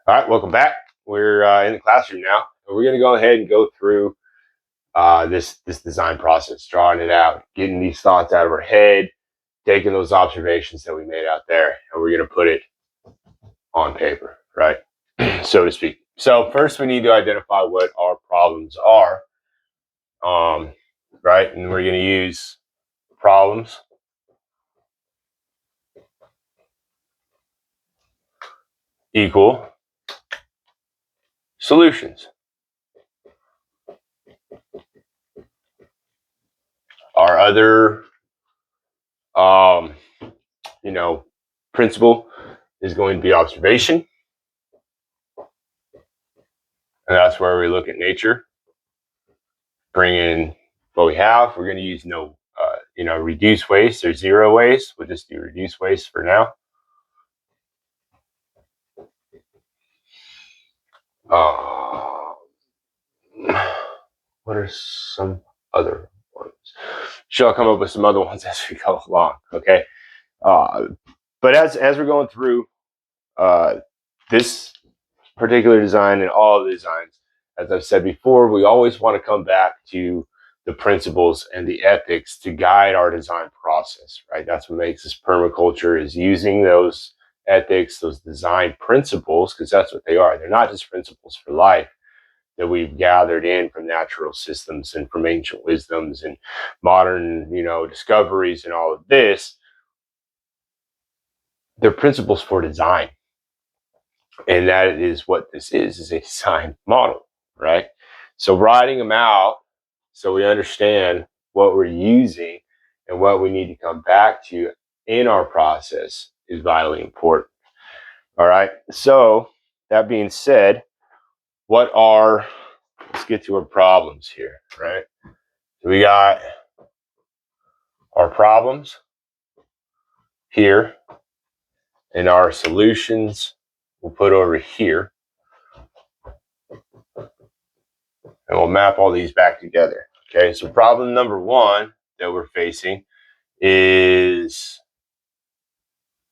All right, welcome back. We're in the classroom now, and we're going to go ahead and go through this design process, drawing it out, getting these thoughts out of our head, taking those observations that we made out there, and we're going to put it on paper, right, so to speak. So first, we need to identify what our problems are, right, and we're going to use problems equal solutions. Our other, um, principle is going to be observation. And that's where we look at nature, bring in what we have. We're going to use reduce waste or zero waste. We'll just do reduce waste for now. What are some other ones? Sure, I'll come up with some other ones as we go along. Okay. But as we're going through this particular design and all the designs, as I've said before, we always want to come back to the principles and the ethics to guide our design process, right? That's what makes this permaculture, is using those ethics, those design principles, because that's what they are. They're not just principles for life that we've gathered in from natural systems and from ancient wisdoms and modern, discoveries and all of this. They're principles for design. And that is what this is a design model, right? So writing them out so we understand what we're using and what we need to come back to in our process is vitally important. All right. So that being said, let's get to our problems here, right? So we got our problems here and our solutions we'll put over here. And we'll map all these back together. Okay, so problem number one that we're facing is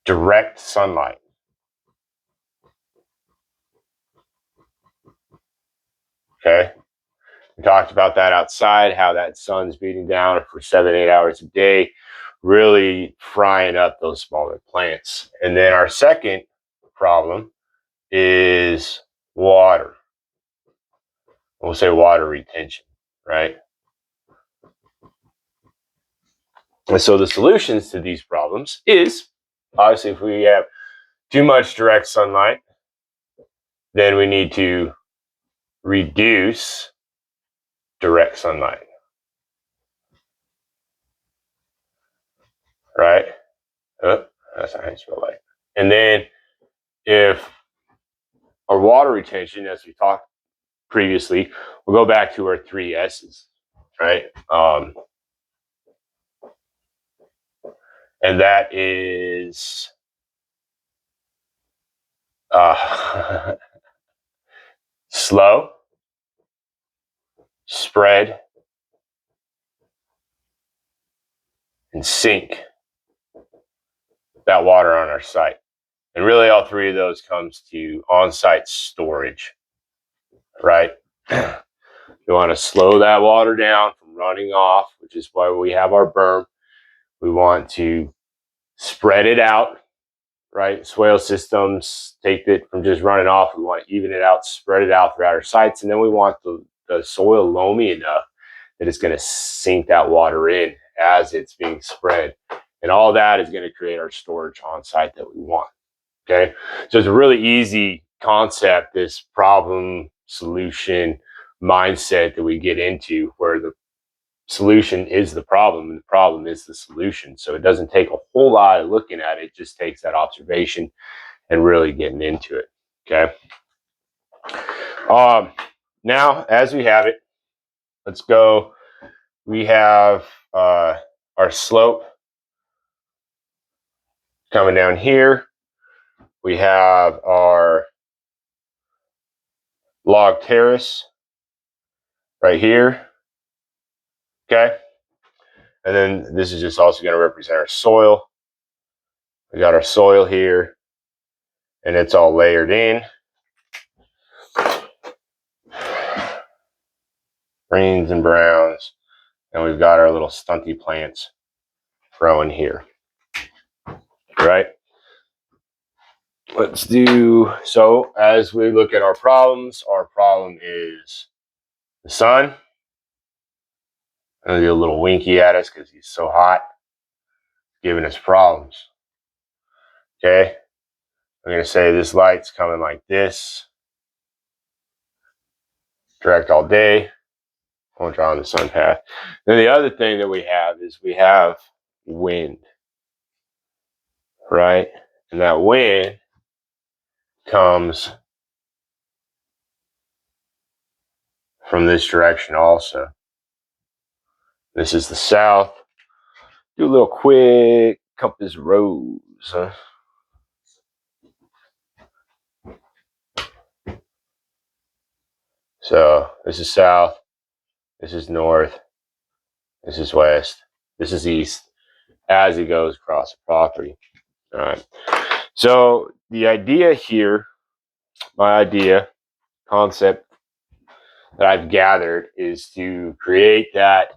direct sunlight. Okay, we talked about that outside, how that sun's beating down for 7-8 hours a day, really frying up those smaller plants. And then our second problem is water. We'll say water retention, right? And so the solutions to these problems is, obviously, if we have too much direct sunlight, then we need to reduce direct sunlight, right? Oh, that's not how you spell light. And then if our water retention, as we talked previously, we'll go back to our 3 S's, right? And that is slow, spread, and sink that water on our site. And really all 3 of those comes to on-site storage, right? You want to slow that water down from running off, which is why we have our berm. We want to spread it out, right? Swale systems take it from just running off. We want to even it out, spread it out throughout our sites. And then we want the soil loamy enough that it's going to sink that water in as it's being spread. And all that is going to create our storage on site that we want. Okay. So it's a really easy concept, this problem solution mindset that we get into, where the solution is the problem and the problem is the solution. So it doesn't take a whole lot of looking at it. It just takes that observation and really getting into it. Okay. Now, as we have it, let's go. We have our slope coming down here. We have our log terrace right here. Okay. And then this is just also going to represent our soil. We got our soil here, and it's all layered in. greens and browns, and we've got our little stunty plants growing here, right? Let's do, so as we look at our problem is the sun. I'm gonna do a little winky at us because he's so hot, giving us problems. Okay, I'm gonna say this light's coming like this, direct all day. I won't draw on the sun path. Then the other thing that we have is we have wind, right? And that wind comes from this direction also. This is the south. Do a little quick compass rose, huh? So this is south, this is north, this is west, this is east, as it goes across the property. All right. So the idea here, my idea, concept that I've gathered is to create that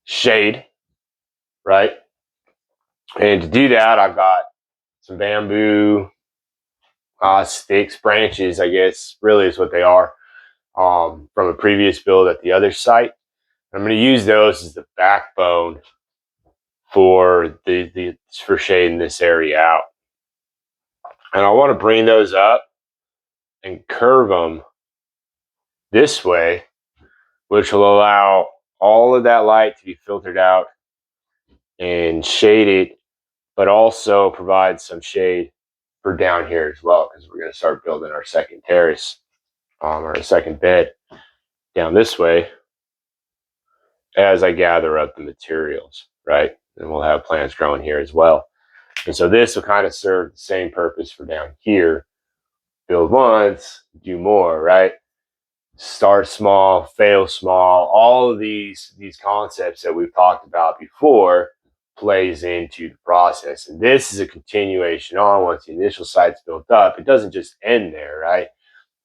shade, right? And to do that, I've got some bamboo sticks, branches, I guess, really is what they are, from a previous build at the other site. I'm going to use those as the backbone for for shading this area out. And I want to bring those up and curve them this way, which will allow all of that light to be filtered out and shaded, but also provide some shade for down here as well, because we're going to start building our second terrace, or a second bed down this way as I gather up the materials, right? And we'll have plants growing here as well. And so this will kind of serve the same purpose for down here. Build once, do more, right? Start small, fail small. All of these concepts that we've talked about before plays into the process. And this is a continuation on. Once the initial site's built up, it doesn't just end there, right?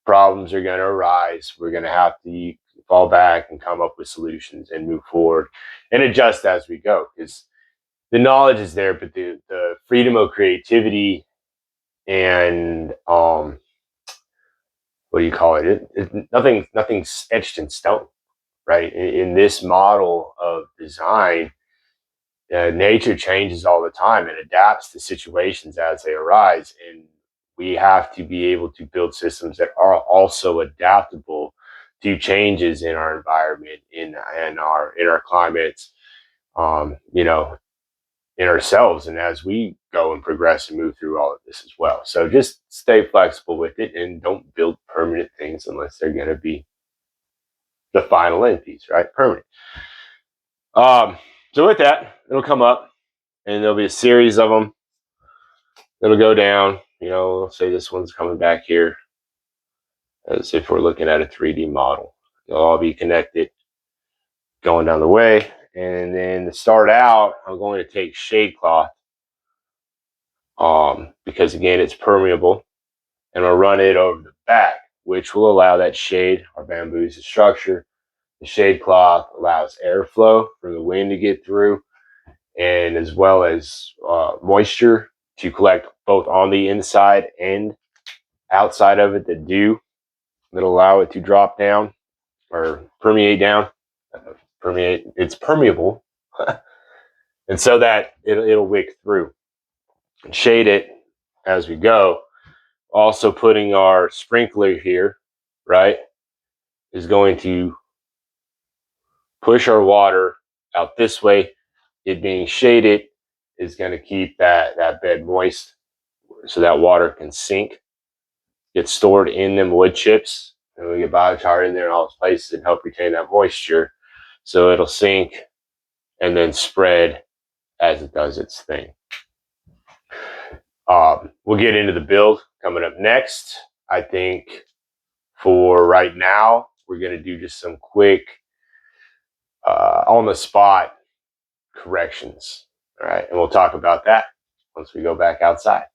Problems are going to arise. We're going to have to fall back and come up with solutions and move forward and adjust as we go, because the knowledge is there, but the freedom of creativity and what do you call it? Nothing's etched in stone, right? In this model of design, nature changes all the time and adapts to situations as they arise, and we have to be able to build systems that are also adaptable to changes in our environment, in our climates, you know, in ourselves, and as we go and progress and move through all of this as well. So just stay flexible with it and don't build permanent things unless they're going to be the final end piece, right? Permanent. So with that, it'll come up and there'll be a series of them. It'll go down, you know, let's say this one's coming back here as if we're looking at a 3D model. They'll all be connected going down the way. And then to start out, I'm going to take shade cloth, because again, it's permeable, and I'll run it over the back, which will allow that shade. Our bamboo is a structure. The shade cloth allows airflow for the wind to get through, and as well as moisture to collect both on the inside and outside of it, that allow it to drop down or permeate down. It's permeable, and so that it'll wick through and shade it as we go. Also putting our sprinkler here, right, is going to push our water out this way. It being shaded is going to keep that bed moist, so that water can sink, get stored in them wood chips, and we get biochar in there in all those places and help retain that moisture, so it'll sink and then spread as it does its thing. We'll get into the build coming up next. I think for right now, we're going to do just some quick on the spot corrections. All right. And we'll talk about that once we go back outside.